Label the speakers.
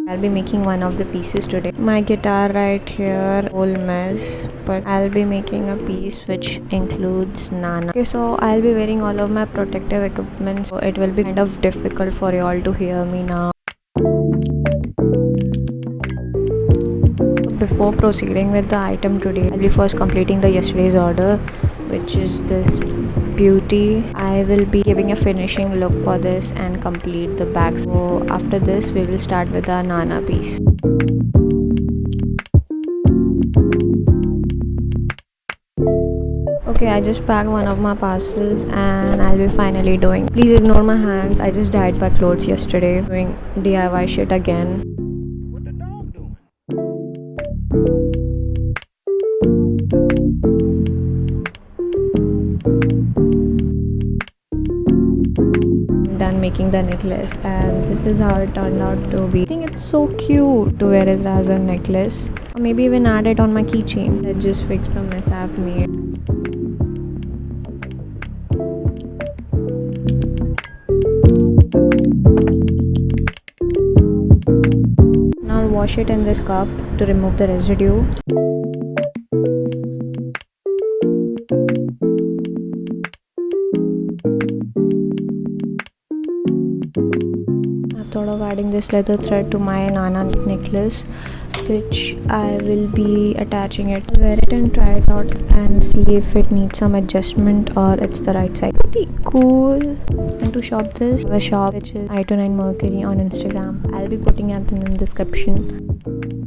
Speaker 1: I'll be making one of the pieces today. My guitar right here, whole mess, but I'll be making a piece which includes Nana. Okay, so I'll be wearing all of my protective equipment, so it will be kind of difficult for you all to hear me now. Before proceeding with the item today, I'll be first completing the yesterday's order, which is this beauty. I will be giving a finishing look for this and complete the bag. So after this, we will start with our Nana piece. Okay, I just packed one of my parcels and I'll be finally doing. Please ignore my hands. I just dyed my clothes yesterday, doing DIY shit again.
Speaker 2: What the dog doing?
Speaker 1: Done making the necklace, and this is how it turned out to be. I think it's so cute to wear it as a necklace, or maybe even add it on my keychain. Let's just fix the mess I've made. Now I'll wash it in this cup to remove the residue. I've thought of adding this leather thread to my Nana necklace, which I will be attaching it. I'll wear it and try it out and see if it needs some adjustment or it's the right size. Pretty cool. And to shop this, I have a shop which is I29 Mercury on Instagram. I'll be putting it in the description.